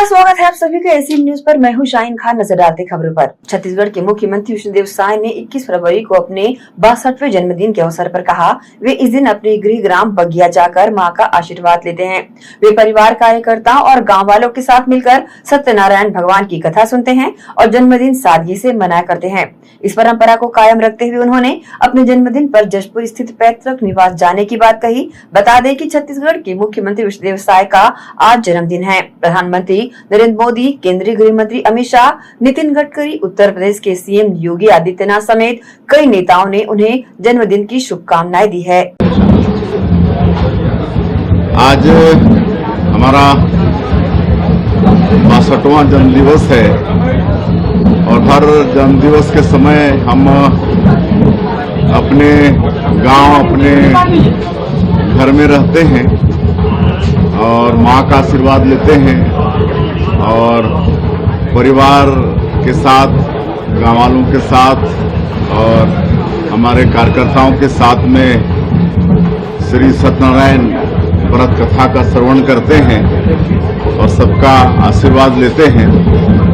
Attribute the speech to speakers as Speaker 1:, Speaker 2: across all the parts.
Speaker 1: स्वागत है आप सभी का एसी न्यूज पर। मैं हूं शाहीन खान। नजर डालते खबरों पर। छत्तीसगढ़ के मुख्यमंत्री विष्णुदेव साय ने 21 फरवरी को अपने 62वें जन्मदिन के अवसर पर कहा, वे इस दिन अपने गृह ग्राम बगिया जाकर मां का आशीर्वाद लेते हैं। वे परिवार, कार्यकर्ताओं और गाँव वालों के साथ मिलकर सत्यनारायण भगवान की कथा सुनते हैं और जन्मदिन सादगी से मनाया करते हैं। इस परंपरा को कायम रखते हुए उन्होंने अपने जन्मदिन पर जशपुर स्थित पैतृक निवास जाने की बात कही। बता दें कि छत्तीसगढ़ के मुख्यमंत्री विष्णुदेव साय का आज जन्मदिन है। प्रधानमंत्री नरेंद्र मोदी, केंद्रीय गृह मंत्री अमित शाह, नितिन गडकरी, उत्तर प्रदेश के सीएम योगी आदित्यनाथ समेत कई नेताओं ने उन्हें जन्मदिन की शुभकामनाएं दी है।
Speaker 2: आज हमारा 62वां जन्म दिवस है और हर जन्म दिवस के समय हम अपने गांव, अपने घर में रहते हैं और मां का आशीर्वाद लेते हैं और परिवार के साथ, गांव वालों के साथ और हमारे कार्यकर्ताओं के साथ में श्री सत्यनारायण व्रत कथा का श्रवण करते हैं और सबका आशीर्वाद लेते हैं।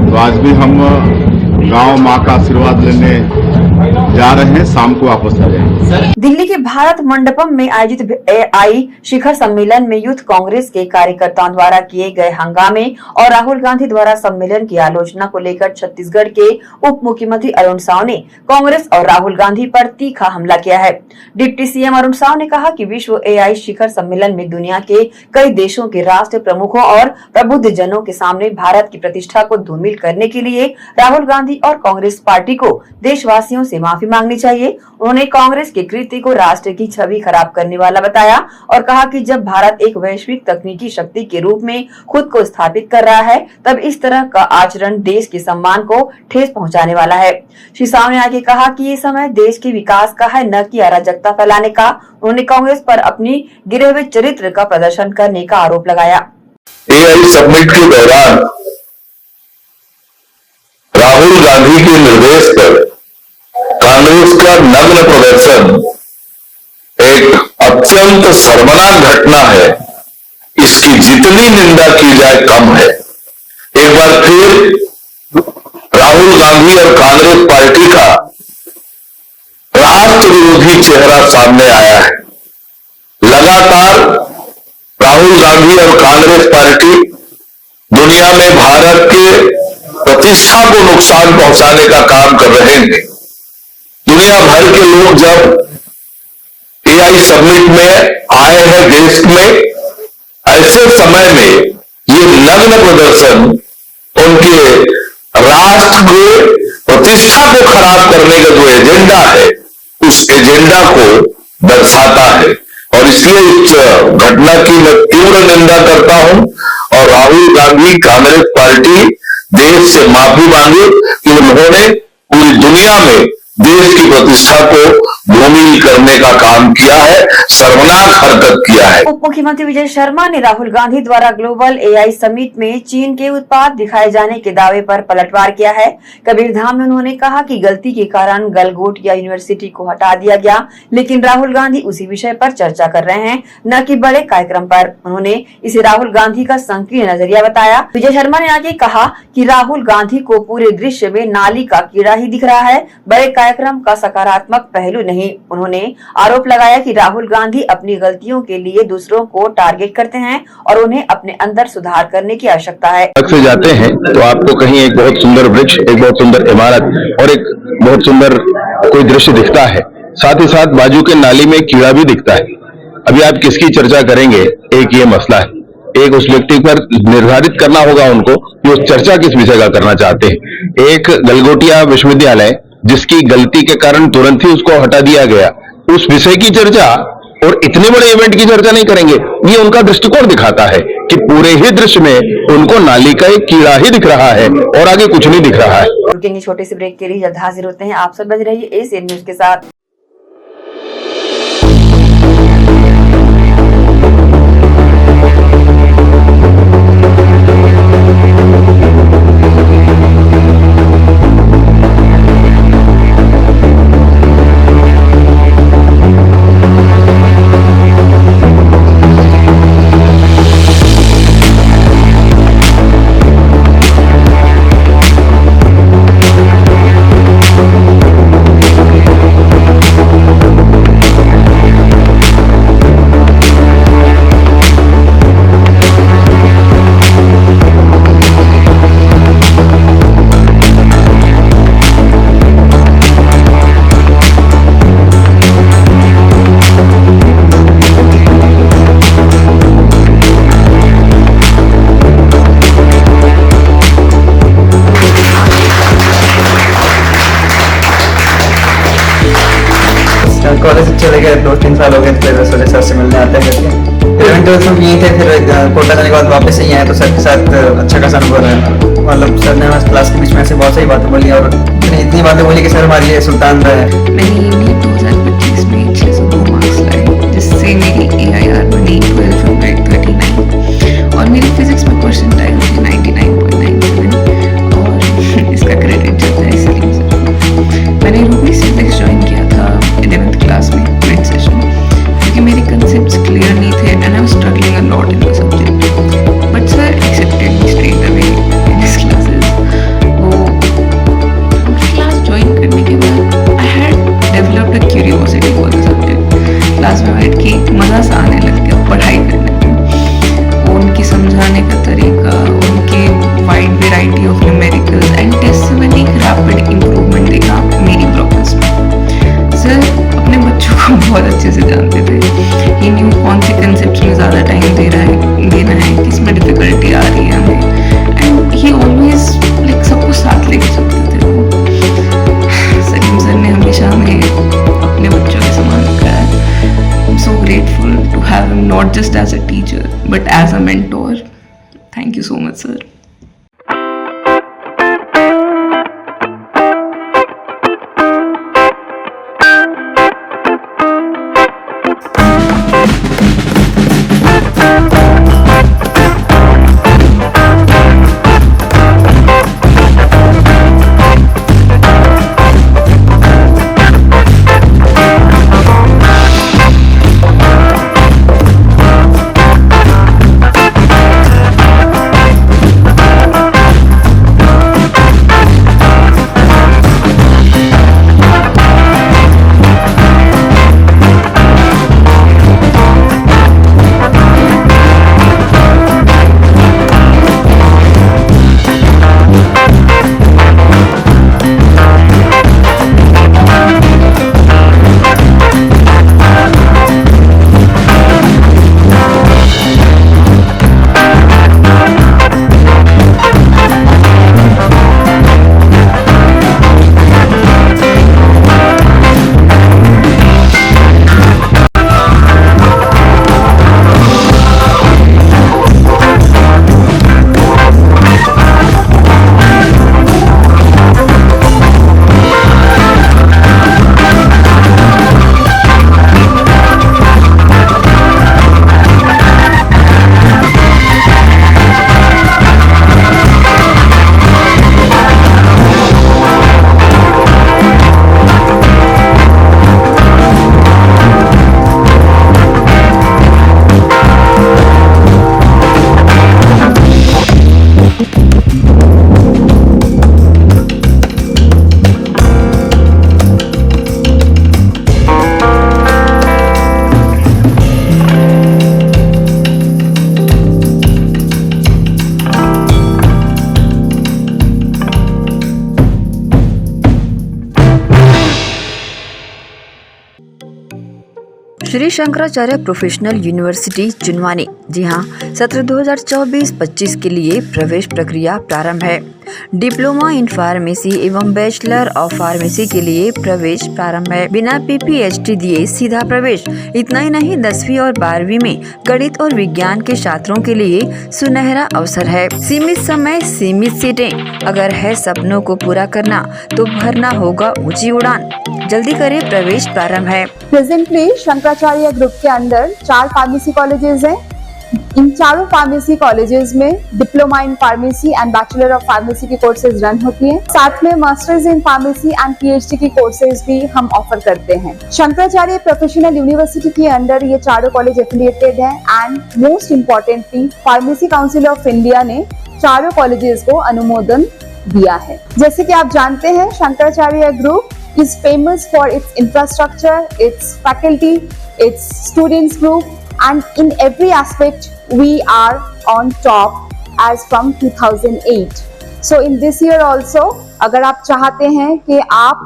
Speaker 2: तो आज भी हम गांव मां का आशीर्वाद लेने जा रहे हैं, शाम को वापस आ जाएंगे।
Speaker 1: दिल्ली के भारत मंडपम में आयोजित एआई शिखर सम्मेलन में यूथ कांग्रेस के कार्यकर्ताओं द्वारा किए गए हंगामे और राहुल गांधी द्वारा सम्मेलन की आलोचना को लेकर छत्तीसगढ़ के उप मुख्यमंत्री अरुण साव ने कांग्रेस और राहुल गांधी पर तीखा हमला किया है। डिप्टी सीएम अरुण साव ने कहा कि विश्व एआई शिखर सम्मेलन में दुनिया के कई देशों के राष्ट्र प्रमुखों और प्रबुद्ध जनों के सामने भारत की प्रतिष्ठा को धूमिल करने के लिए राहुल गांधी और कांग्रेस पार्टी को देशवासियों से माफी मांगनी चाहिए। उन्होंने कांग्रेस के कृत्य को राष्ट्र की छवि खराब करने वाला बताया और कहा कि जब भारत एक वैश्विक तकनीकी शक्ति के रूप में खुद को स्थापित कर रहा है, तब इस तरह का आचरण देश के सम्मान को ठेस पहुंचाने वाला है। श्री साव ने आगे कहा कि ये समय देश के विकास का है, न कि अराजकता फैलाने का। उन्होंने कांग्रेस पर अपनी गिरे हुए चरित्र का प्रदर्शन करने का आरोप लगाया।
Speaker 3: एआई समिट के दौरान राहुल गांधी के निर्देश पर कांग्रेस का नग्न प्रदर्शन एक अत्यंत शर्मनाक घटना है। इसकी जितनी निंदा की जाए कम है। एक बार फिर राहुल गांधी और कांग्रेस पार्टी का राष्ट्र विरोधी चेहरा सामने आया है। लगातार राहुल गांधी और कांग्रेस पार्टी दुनिया में भारत के प्रतिष्ठा को नुकसान पहुंचाने का काम कर रहे हैं। दुनिया भर के लोग जब एआई समिट में आए हैं देश में, ऐसे समय में ये नग्न प्रदर्शन उनके राष्ट्र के प्रतिष्ठा को खराब करने का जो एजेंडा है, उस एजेंडा को दर्शाता है और इसलिए इस घटना की मैं तीव्र निंदा करता हूं और राहुल गांधी, कांग्रेस पार्टी देश से माफी मांगे कि उन्होंने पूरी दुनिया में देश की प्रतिष्ठा को धूमिल करने का काम किया है, शर्मनाक हरकत किया है।
Speaker 1: उप मुख्यमंत्री विजय शर्मा ने राहुल गांधी द्वारा ग्लोबल एआई समिट में चीन के उत्पाद दिखाए जाने के दावे पर पलटवार किया है। कबीरधाम में उन्होंने कहा कि गलती के कारण गलगोटिया यूनिवर्सिटी को हटा दिया गया, लेकिन राहुल गांधी उसी विषय पर चर्चा कर रहे हैं, न कि बड़े कार्यक्रम पर। उन्होंने इसे राहुल गांधी का संकीर्ण नजरिया बताया। विजय शर्मा ने आगे कहा कि राहुल गांधी को पूरे दृश्य में नाली का कीड़ा ही दिख रहा है, बड़े कार्यक्रम का सकारात्मक पहलू नहीं। उन्होंने आरोप लगाया कि राहुल गांधी अपनी गलतियों के लिए दूसरों को टारगेट करते हैं और उन्हें अपने अंदर सुधार करने की आवश्यकता है।
Speaker 4: से जाते हैं तो आपको कहीं एक बहुत सुंदर वृक्ष, एक बहुत सुंदर इमारत और एक बहुत सुंदर कोई दृश्य दिखता है, साथ ही साथ बाजू के नाली में कीड़ा भी दिखता है। अभी आप किसकी चर्चा करेंगे, एक ये मसला है। एक उस व्यक्ति पर निर्धारित करना होगा उनको कि उस चर्चा किस विषय का करना चाहते हैं। एक गलगोटिया विश्वविद्यालय जिसकी गलती के कारण तुरंत ही उसको हटा दिया गया, उस विषय की चर्चा और इतने बड़े इवेंट की चर्चा नहीं करेंगे। ये उनका दृष्टिकोण दिखाता है कि पूरे ही दृश्य में उनको नाली का एक कीड़ा ही दिख रहा है और आगे कुछ नहीं दिख रहा है।
Speaker 1: रुकेंगे छोटे से ब्रेक के लिए, जल्द हाजिर होते हैं। आप सब बज रहिए एसीएन न्यूज के साथ।
Speaker 5: कॉलेज चले गए, 2-3 साल हो गए, फिर सूर्य सर से मिलने आते हैं करके। 11th-12th में यहीं थे, फिर कोटा जाने के बाद वापस यहीं आए, तो सर के साथ अच्छा खासा अनुभव रहा। मतलब सर ने क्लास के बीच में ऐसे बहुत सारी बातें बोली और इतनी बातें बोली कि सर हमारे लिए सुल्तान रहे।
Speaker 6: मैंने नीट 2025 में 602 मार्क्स लाए, जिससे मेरी AIR बनी 1239 और मेरी फिजिक्स में परसेंटाइल थी 99.97 और इसका क्रेडिट जाता है सलीम सर को। मैंने रूबी फिजिक्स ज्वाइन किया था 11th क्लास में मिड सेशन, क्योंकि मेरे कंसेप्ट्स क्लियर नहीं थे and I was struggling a lot in the subject, but sir accepted me straight away in his classes. वो क्लास ज्वाइन करने के बाद I had developed a curiosity for the subject. Class में बैठ के मज़ा सा आने लग गया पढ़ाई करने में। उनकी समझाने का तरीका, उनकी wide variety of numericals and test से मैंने एक रैपिड इम्प्रूवमेंट देखा मेरी प्रोग्रेस में। सर अपने बच्चों को बहुत अच्छे से जानते थे। ही न्यू कौन से कंसेप्ट में ज़्यादा टाइम देना है, किस में डिफिकल्टी आ रही है हमें, एंड ही ऑलवेज लाइक सबको साथ लेके चलते थे वो। सलीम सर ने हमेशा हमें अपने बच्चों के समान रखा है। I'm so grateful to have him not just as a teacher but as a mentor. Thank you so much, sir.
Speaker 1: Shri Shankaracharya professional university Junwani. जी हाँ, सत्र 2024-25 के लिए प्रवेश प्रक्रिया प्रारंभ है। डिप्लोमा इन फार्मेसी एवं बैचलर ऑफ फार्मेसी के लिए प्रवेश प्रारंभ है। बिना PPHD दिए सीधा प्रवेश। इतना ही नहीं, 10वीं और 12वीं में गणित और विज्ञान के छात्रों के लिए सुनहरा अवसर है। सीमित समय, सीमित सीटें। अगर है सपनों को पूरा करना तो भरना होगा ऊंची उड़ान। जल्दी करें, प्रवेश प्रारंभ है।
Speaker 7: प्रेजेंटली शंकराचार्य ग्रुप के अंदर 4 फार्मेसी कॉलेजेस हैं। इन चारों फार्मेसी कॉलेजेस में diploma in pharmacy and bachelor of pharmacy की कोर्सेज रन होती हैं। साथ में masters in pharmacy and PhD की कोर्सेज भी हम ऑफर करते हैं। शंकराचार्य प्रोफेशनल यूनिवर्सिटी के अंदर ये चारों कॉलेज एफिलिएटेड हैं and most importantly pharmacy council of India ने चारों कॉलेजेस को अनुमोदन दिया है। जैसे कि आप जानते हैं, Shankaracharya group is famous for its infrastructure, its faculty, its students group, and in every aspect we are on top as from 2008. So in this year also, अगर आप चाहते हैं कि आप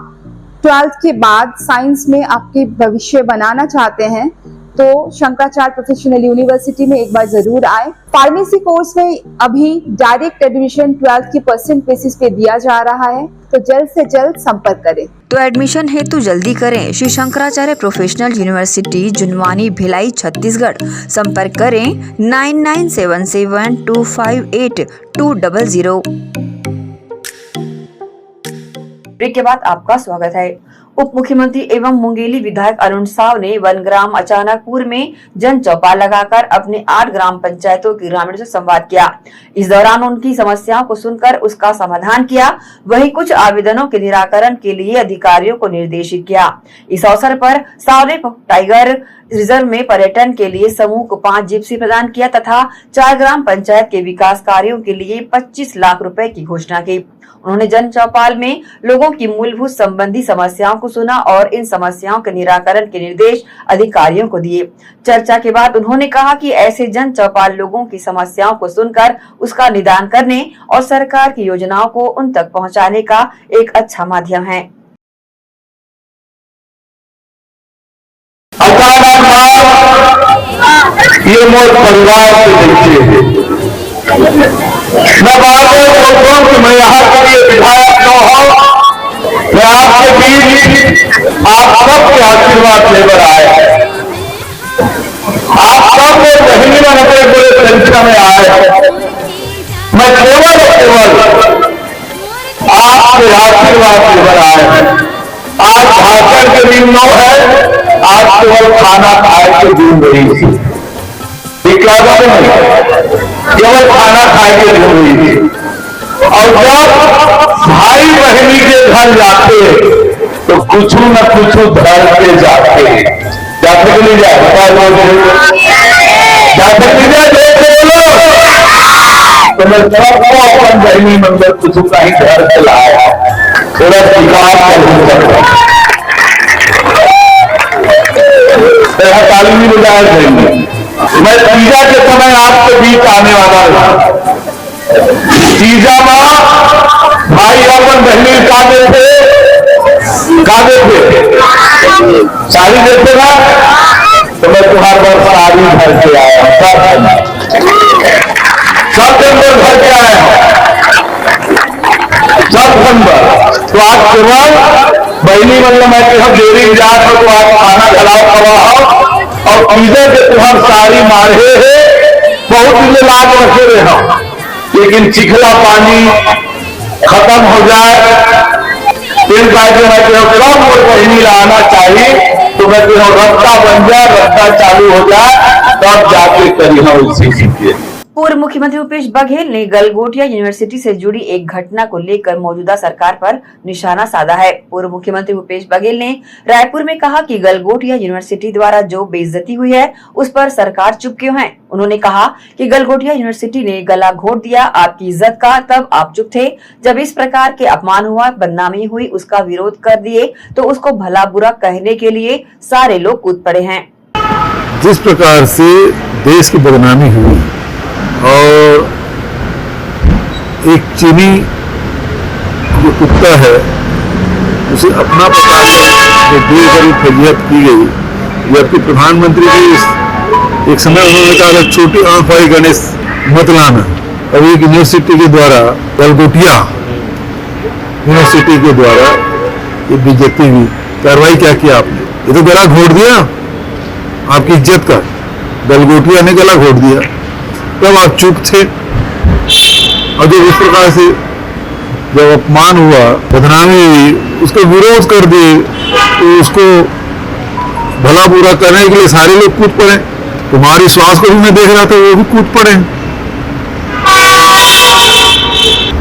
Speaker 7: 12th के बाद साइंस में आपके भविष्य बनाना चाहते हैं, तो शंकराचार्य प्रोफेशनल यूनिवर्सिटी में एक बार जरूर आए। फार्मेसी कोर्स में अभी डायरेक्ट एडमिशन 12th की परसेंट बेसिस पे दिया जा रहा है, तो जल्द से जल्द संपर्क करें।
Speaker 1: तो एडमिशन हेतु जल्दी करें श्री शंकराचार्य प्रोफेशनल यूनिवर्सिटी जुनवानी भिलाई छत्तीसगढ़। संपर्क करें 9977258200। ब्रेक के बाद आपका स्वागत है। उप मुख्यमंत्री एवं मुंगेली विधायक अरुण साव ने वन ग्राम अचानकपुर में जन चौपाल लगाकर अपने 8 ग्राम पंचायतों के ग्रामीणों से संवाद किया। इस दौरान उनकी समस्याओं को सुनकर उसका समाधान किया, वहीं कुछ आवेदनों के निराकरण के लिए अधिकारियों को निर्देशित किया। इस अवसर पर साव ने टाइगर रिजर्व में पर्यटन के लिए समूह को 5 जिप्सी प्रदान किया तथा 4 ग्राम पंचायत के विकास कार्यों के लिए 25 लाख रुपए की घोषणा की। उन्होंने जन चौपाल में लोगों की मूलभूत संबंधी समस्याओं को सुना और इन समस्याओं के निराकरण के निर्देश अधिकारियों को दिए। चर्चा के बाद उन्होंने कहा कि ऐसे जन चौपाल लोगों की समस्याओं को सुनकर उसका निदान करने और सरकार की योजनाओं को उन तक पहुंचाने का एक अच्छा माध्यम है।
Speaker 3: ये मोर परिवार के बच्चे हैं। मैं बार-बार बोलता हूं कि मैं यहाँ के लिए विधायक न हो, मैं आपके बीच आप सबके आशीर्वाद लेकर आए। आप सब लोग बहनी में बड़े बड़े संख्या में आए। मैं केवल आपके आशीर्वाद लेकर आए। आज भाषण के दिन न है, आज केवल खाना खाए के दिन रही थी। केवल खाना खाए के दिन हुई थी। और जब भाई बहनी के घर जाते तो कुछ न कुछ धर के जाते। जाते के लिए जाए तो मैं सबको अपन बहनी मंदिर कुछ कहीं घर से लाया, थोड़ा विकास कर तालीमी बजाय देंगे। मैं तीजा के समय आपके बीच आने वाला हूं। तीजा माँ भाई अपन बहनी कादे थे साड़ी देते ना, तो मैं तुम्हारे पास साड़ी भर के आया हूं। सब जनवर भर के आया हूं, सब जनवर। तो आज केवल बहनी मतलब मैं कि हम देरी जात हो तो आप खाना खिलाओ खवाओ और तीजे के तुम्हार साड़ी मारे है बहुत दिन लाग रखे रहे हम, लेकिन चिखला पानी खत्म हो जाए फिर कब वो बहनी लाना चाहिए तो मैं रास्ता बन जाए, रास्ता चालू हो जाए तब जाके करी हम उसी सीखे।
Speaker 1: पूर्व मुख्यमंत्री भूपेश बघेल ने गलगोटिया यूनिवर्सिटी से जुड़ी एक घटना को लेकर मौजूदा सरकार पर निशाना साधा है। पूर्व मुख्यमंत्री भूपेश बघेल ने रायपुर में कहा कि गलगोटिया यूनिवर्सिटी द्वारा जो बेइज्जती हुई है उस पर सरकार चुप क्यों है। उन्होंने कहा कि गलगोटिया यूनिवर्सिटी ने गला घोट दिया आपकी इज्जत का, तब आप चुप थे। जब इस प्रकार के अपमान हुआ, बदनामी हुई, उसका विरोध कर दिए तो उसको भला बुरा कहने के लिए सारे लोग कूद पड़े हैं।
Speaker 8: जिस प्रकार से देश की बदनामी हुई और एक चीनी जो कुत्ता है उसे अपना पता जो बेगरी फजीहत की गई, जबकि प्रधानमंत्री जी एक समय उन्होंने कहा था छोटी आंख वाली गणेश मत लाना, और एक यूनिवर्सिटी के द्वारा गलगोटिया यूनिवर्सिटी के द्वारा ये बेइज्जती हुई। कार्रवाई क्या किया आपने? ये तो गला घोट दिया आपकी इज्जत का, गलगोटिया ने गला घोट दिया। तब आप चुप थे और जब इस प्रकार से जब अपमान हुआ, बदनामी हुई, उसका विरोध कर दिए तो उसको भला बुरा करने के लिए सारे लोग कूद पड़े। तुम्हारी श्वास को भी मैं देख रहा था, वो भी कूद पड़े।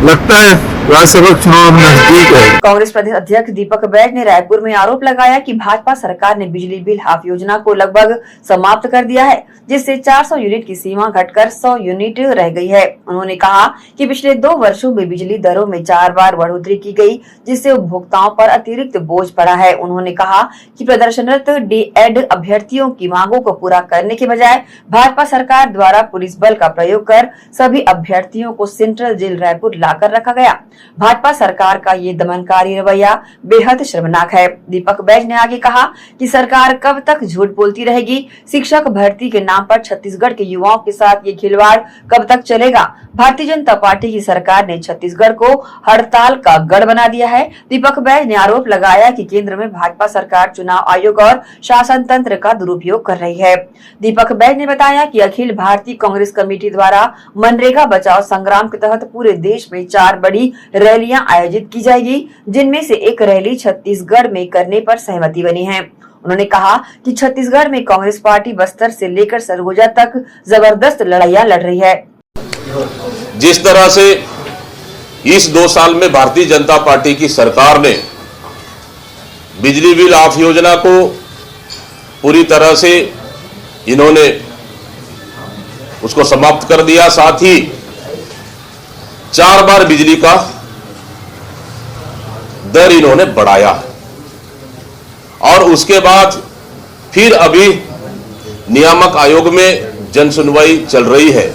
Speaker 8: लगता है राज्यसभा चुनाव नजदीक है।
Speaker 1: कांग्रेस प्रदेश अध्यक्ष दीपक बैज ने रायपुर में आरोप लगाया कि भाजपा सरकार ने बिजली बिल हाफ योजना को लगभग समाप्त कर दिया है, जिससे 400 यूनिट की सीमा घटकर 100 यूनिट रह गई है। उन्होंने कहा कि पिछले 2 वर्षों में बिजली दरों में 4 बार बढ़ोतरी की गई, जिससे उपभोक्ताओं पर अतिरिक्त बोझ पड़ा है। उन्होंने कहा कि प्रदर्शनरत डीएड अभ्यर्थियों की मांगों को पूरा करने के बजाय भाजपा सरकार द्वारा पुलिस बल का प्रयोग कर सभी अभ्यर्थियों को सेंट्रल जेल रायपुर लाकर रखा गया। भाजपा सरकार का ये दमनकारी रवैया बेहद शर्मनाक है। दीपक बैज ने आगे कहा कि सरकार कब तक झूठ बोलती रहेगी। शिक्षक भर्ती के नाम पर छत्तीसगढ़ के युवाओं के साथ ये खिलवाड़ कब तक चलेगा। भारतीय जनता पार्टी की सरकार ने छत्तीसगढ़ को हड़ताल का गढ़ बना दिया है। दीपक बैज ने आरोप लगाया कि केंद्र में भाजपा सरकार चुनाव आयोग और शासन तंत्र का दुरुपयोग कर रही है। दीपक बैज ने बताया कि अखिल भारतीय कांग्रेस कमेटी द्वारा मनरेगा बचाओ संग्राम के तहत पूरे देश में 4 बड़ी रैलियां आयोजित की जाएगी, जिनमें से एक रैली छत्तीसगढ़ में करने पर सहमति बनी है। उन्होंने कहा कि छत्तीसगढ़ में कांग्रेस पार्टी बस्तर से लेकर सरगुजा तक जबरदस्त लड़ाइयां लड़ रही है।
Speaker 3: जिस तरह से इस 2 साल में भारतीय जनता पार्टी की सरकार ने बिजली बिल ऑफ योजना को पूरी तरह से इन्होंने उसको समाप्त कर दिया, साथ ही 4 बार बिजली का दर इन्होंने बढ़ाया और उसके बाद फिर अभी नियामक आयोग में जन सुनवाई चल रही है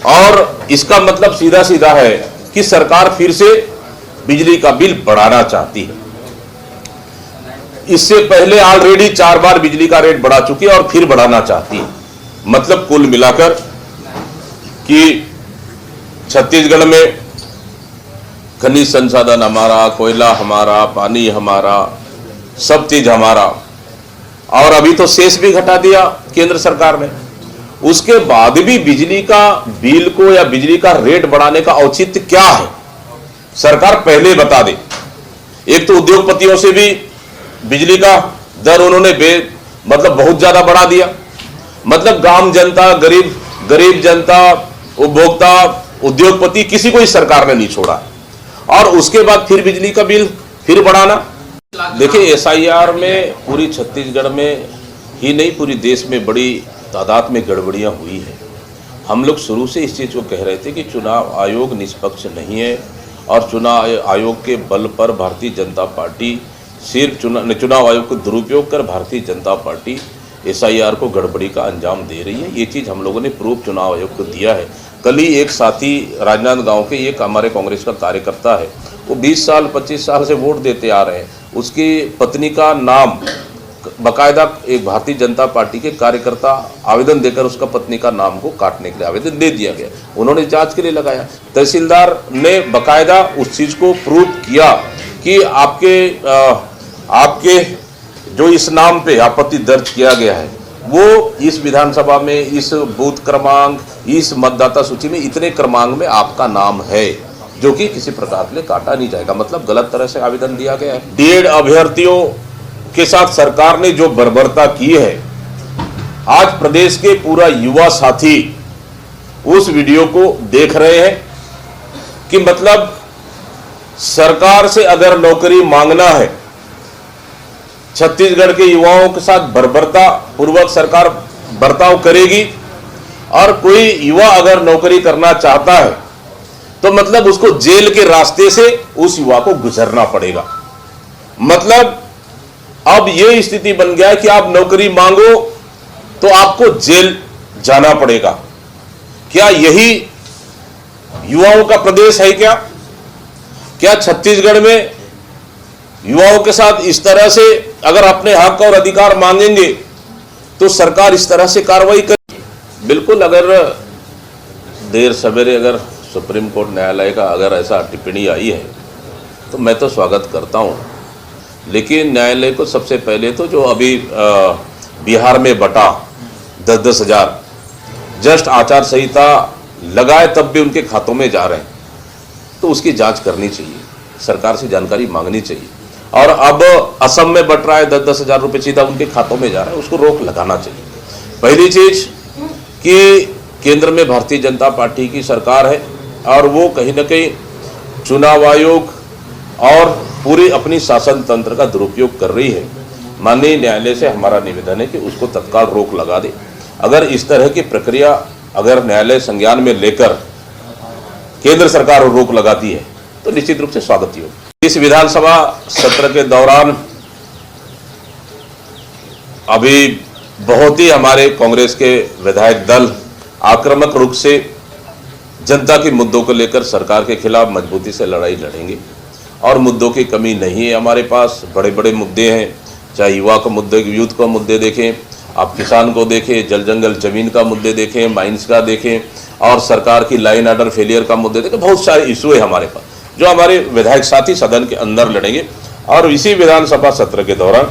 Speaker 3: और इसका मतलब सीधा सीधा है कि सरकार फिर से बिजली का बिल बढ़ाना चाहती है। इससे पहले ऑलरेडी 4 बार बिजली का रेट बढ़ा चुकी है और फिर बढ़ाना चाहती है। मतलब कुल मिलाकर कि छत्तीसगढ़ में खनिज संसाधन हमारा, कोयला हमारा, पानी हमारा, सब चीज हमारा, और अभी तो सेस भी घटा दिया केंद्र सरकार ने। उसके बाद भी बिजली का बिल को या बिजली का रेट बढ़ाने का औचित्य क्या है, सरकार पहले बता दे। एक तो उद्योगपतियों से भी बिजली का दर उन्होंने मतलब बहुत ज्यादा बढ़ा दिया। मतलब गांव जनता, गरीब जनता, उपभोक्ता, उद्योगपति, किसी को इस सरकार ने नहीं छोड़ा। और उसके बाद फिर बिजली का बिल फिर बढ़ाना। देखिए, एसआईआर में पूरी छत्तीसगढ़ में ही नहीं, पूरी देश में बड़ी तादाद में गड़बड़ियां हुई है। हम लोग शुरू से इस चीज को कह रहे थे कि चुनाव आयोग निष्पक्ष नहीं है और चुनाव आयोग के बल पर भारतीय जनता पार्टी सिर्फ चुनाव आयोग को दुरुपयोग कर भारतीय जनता पार्टी एसआईआर को गड़बड़ी का अंजाम दे रही है। ये चीज हम लोगों ने प्रूफ चुनाव आयोग को दिया है। कल ही एक साथी राजनांदगांव के एक हमारे कांग्रेस का कार्यकर्ता है, वो 20 साल 25 साल से वोट देते आ रहे हैं। उसकी पत्नी का नाम बाकायदा एक भारतीय जनता पार्टी के कार्यकर्ता आवेदन देकर उसका पत्नी का नाम को काटने के लिए आवेदन दे दिया गया। उन्होंने जांच के लिए लगाया। तहसीलदार ने बाकायदा उस चीज को प्रूव किया कि आपके जो इस नाम पे आपत्ति दर्ज किया गया है वो इस विधानसभा में, इस बूथ क्रमांक, इस मतदाता सूची में इतने क्रमांक में आपका नाम है, जो कि किसी प्रकार से काटा नहीं जाएगा। मतलब गलत तरह से आवेदन दिया गया है। डीएड अभ्यर्थियों के साथ सरकार ने जो बर्बरता की है, आज प्रदेश के पूरा युवा साथी उस वीडियो को देख रहे हैं कि मतलब सरकार से अगर नौकरी मांगना है, छत्तीसगढ़ के युवाओं के साथ बर्बरता पूर्वक सरकार बर्ताव करेगी और कोई युवा अगर नौकरी करना चाहता है तो मतलब उसको जेल के रास्ते से उस युवा को गुजरना पड़ेगा। मतलब अब यह स्थिति बन गया है कि आप नौकरी मांगो तो आपको जेल जाना पड़ेगा। क्या यही युवाओं का प्रदेश है? क्या छत्तीसगढ़ में युवाओं के साथ इस तरह से अगर अपने हक और अधिकार मांगेंगे तो सरकार इस तरह से कार्रवाई करेगी? बिल्कुल। अगर देर सवेरे अगर सुप्रीम कोर्ट न्यायालय का अगर ऐसा टिप्पणी आई है तो मैं तो स्वागत करता हूं, लेकिन न्यायालय को सबसे पहले तो जो अभी बिहार में बटा 10-10 हज़ार जस्ट आचार संहिता लगाए तब भी उनके खातों में जा रहे हैं, तो उसकी जांच करनी चाहिए, सरकार से जानकारी मांगनी चाहिए। और अब असम में बट रहा है 10-10 हज़ार रुपये सीधा उनके खातों में जा रहा है, उसको रोक लगाना चाहिए। पहली चीज कि केंद्र में भारतीय जनता पार्टी की सरकार है और वो कहीं ना कहीं चुनाव आयोग और पूरी अपनी शासन तंत्र का दुरुपयोग कर रही है। माननीय न्यायालय से हमारा निवेदन है कि उसको तत्काल रोक लगा दे। अगर इस तरह की प्रक्रिया अगर न्यायालय संज्ञान में लेकर केंद्र सरकार रोक लगाती है तो निश्चित रूप से स्वागत होगा। इस विधानसभा सत्र के दौरान अभी बहुत ही हमारे कांग्रेस के विधायक दल आक्रामक रूप से
Speaker 9: जनता के मुद्दों को लेकर सरकार के खिलाफ मजबूती से लड़ाई लड़ेंगे और मुद्दों की कमी नहीं है हमारे पास। बड़े बड़े मुद्दे हैं, चाहे युवा को मुद्दे, यूथ को मुद्दे देखें, आप किसान को देखें, जल जंगल जमीन का मुद्दे देखें, माइंस का देखें और सरकार की लाइन ऑर्डर फेलियर का मुद्दे देखें। बहुत सारे इशू है हमारे पास जो हमारे विधायक साथी सदन के अंदर लड़ेंगे। और इसी विधानसभा सत्र के दौरान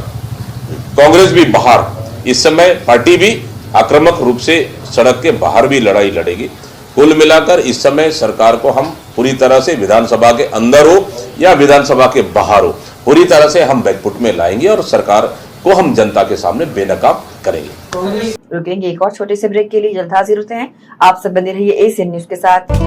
Speaker 9: कांग्रेस भी बाहर, इस समय पार्टी भी आक्रामक रूप से सड़क के बाहर भी लड़ाई लड़ेगी। कुल मिलाकर इस समय सरकार को हम पूरी तरह से विधानसभा के अंदर हो या विधानसभा के बाहर हो, पूरी तरह से हम बैकफुट में लाएंगे और सरकार को हम जनता के सामने बेनकाब करेंगे।
Speaker 1: रुकेंगे एक और छोटे से ब्रेक के लिए, जल्द हाजिर होते हैं। आप सब बने रहिए एशियन न्यूज के साथ।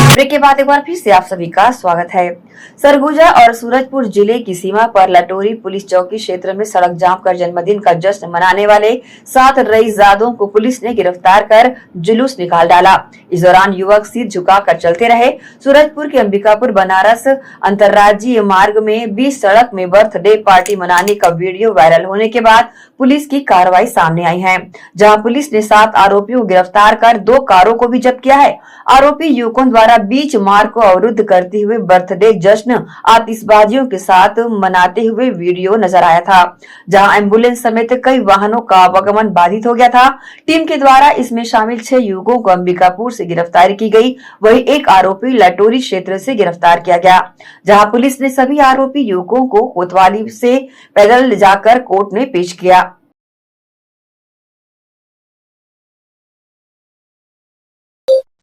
Speaker 1: ब्रेक के बाद एक बार फिर से आप सभी का स्वागत है। सरगुजा और सूरजपुर जिले की सीमा पर लटोरी पुलिस चौकी क्षेत्र में सड़क जाम कर जन्मदिन का जश्न मनाने वाले 7 रईसजादों को पुलिस ने गिरफ्तार कर जुलूस निकाल डाला। इस दौरान युवक सिर झुकाकर चलते रहे। सूरजपुर के अंबिकापुर बनारस अंतर्राज्यीय मार्ग में 20 सड़क में बर्थडे पार्टी मनाने का वीडियो वायरल होने के बाद पुलिस की कार्रवाई सामने आई है, जहां पुलिस ने 7 आरोपियों को गिरफ्तार कर 2 कारों को भी जब्त किया है। आरोपी युवकों द्वारा बीच मार्ग को अवरुद्ध करते हुए बर्थडे जश्न जश्न आतिशबाजियों के साथ मनाते हुए वीडियो नजर आया था, जहां एम्बुलेंस समेत कई वाहनों का आवागमन बाधित हो गया था। टीम के द्वारा इसमें शामिल 6 युवकों को अंबिकापुर से गिरफ्तारी की गई, वहीं एक आरोपी लटोरी क्षेत्र से गिरफ्तार किया गया, जहां पुलिस ने सभी आरोपी युवकों को कोतवाली से पैदल ले जाकर कोर्ट में पेश किया।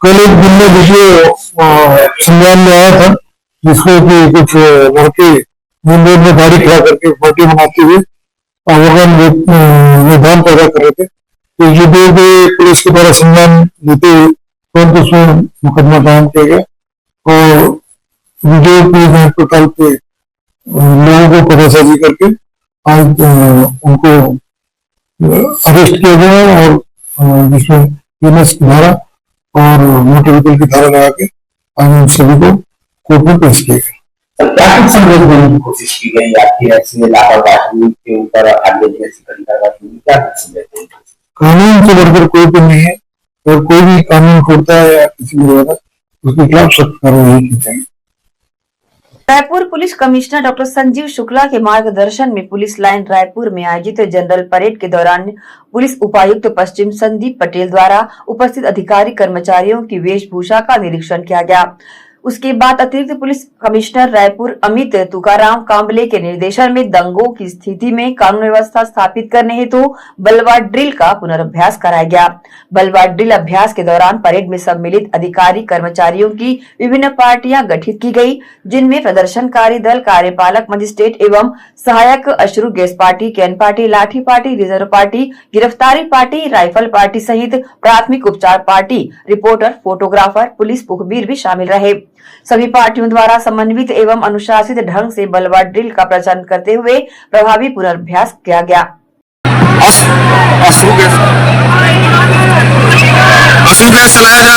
Speaker 8: कल एक दिन में वीडियो संज्ञान में आया था, जिसको कि कुछ लड़के मेन रोड में गाड़ी खड़ा करके पार्टी मनाते हुए आवागमन विधान पैदा कर रहे थे। तो ये वीडियो पुलिस के द्वारा संज्ञान लेते हुए तुरंत उसमें मुकदमा कायम किया गया और वीडियो की जांच पड़ताल पे लोगों को पतासाजी करके आज उनको अरेस्ट किया गया और जिसमें पीएनएस की धारा और मोटर व्हीकल की धारा लगा के आज उन सभी को कोर्ट में पेश किया गया।
Speaker 10: क्या कुछ संदेश देने की कोशिश की गई आपकी ऐसी लापरवाही के ऊपर आगे जैसी कड़ी कार्रवाई की, क्या कुछ संदेश देने की?
Speaker 8: कानून से बढ़कर कोई तो नहीं है और कोई भी कानून खोलता है या किसी भी द्वारा उसके खिलाफ सख्त कार्रवाई की जाएगी।
Speaker 1: Raipur police commissioner doctor Sanjeev Shukla के मार्गदर्शन में पुलिस लाइन रायपुर में आयोजित जनरल परेड के दौरान पुलिस उपायुक्त पश्चिम संदीप पटेल द्वारा उपस्थित अधिकारी कर्मचारियों की वेशभूषा का निरीक्षण किया गया। उसके बाद अतिरिक्त पुलिस कमिश्नर रायपुर अमित तुकाराम कांबले के निर्देशन में दंगों की स्थिति में कानून व्यवस्था स्थापित करने हेतु बलवा ड्रिल का पुनर्अभ्यास कराया गया। बलवा ड्रिल अभ्यास के दौरान परेड में सम्मिलित अधिकारी कर्मचारियों की विभिन्न पार्टियां गठित की गई, जिनमें प्रदर्शनकारी दल, कार्यपालक मजिस्ट्रेट एवं सहायक अश्रु गैस पार्टी, कैन पार्टी, लाठी पार्टी, रिजर्व पार्टी, गिरफ्तारी पार्टी, राइफल पार्टी सहित प्राथमिक उपचार पार्टी, रिपोर्टर, फोटोग्राफर, पुलिस मुखबिर भी शामिल रहे। सभी पार्टियों द्वारा समन्वित एवं अनुशासित ढंग से बलवा ड्रिल का प्रचार करते हुए प्रभावी पुनर्अभ्यास किया गया।
Speaker 3: अश्रु गैस चलाया जाए।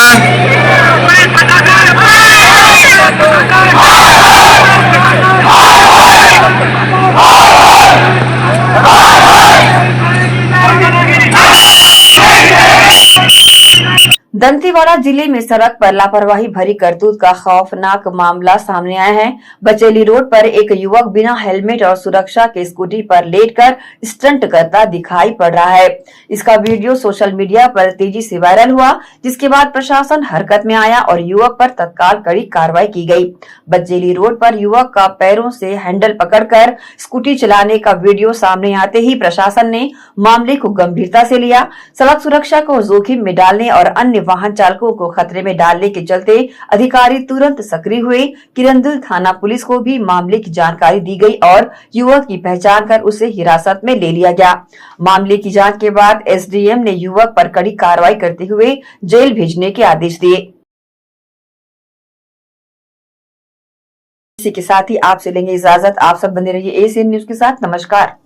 Speaker 1: दंतेवाड़ा जिले में सड़क पर लापरवाही भरी करतूत का खौफनाक मामला सामने आया है। बचेली रोड पर एक युवक बिना हेलमेट और सुरक्षा के स्कूटी पर लेटकर स्टंट करता दिखाई पड़ रहा है। इसका वीडियो सोशल मीडिया पर तेजी से वायरल हुआ, जिसके बाद प्रशासन हरकत में आया और युवक पर तत्काल कड़ी कार्रवाई की गई। बचेली रोड पर युवक का पैरों से हैंडल पकड़कर स्कूटी चलाने का वीडियो सामने आते ही प्रशासन ने मामले को गंभीरता से लिया। सड़क सुरक्षा को जोखिम में डालने और अन्य वाहन चालकों को खतरे में डालने के चलते अधिकारी तुरंत सक्रिय हुए। किरंदुल थाना पुलिस को भी मामले की जानकारी दी गई और युवक की पहचान कर उसे हिरासत में ले लिया गया। मामले की जांच के बाद एसडीएम ने युवक पर कड़ी कार्रवाई करते हुए जेल भेजने के आदेश दिए। इसी के साथ ही आपसे लेंगे इजाजत। आप सब बने रहिए एसीएन न्यूज के साथ। नमस्कार।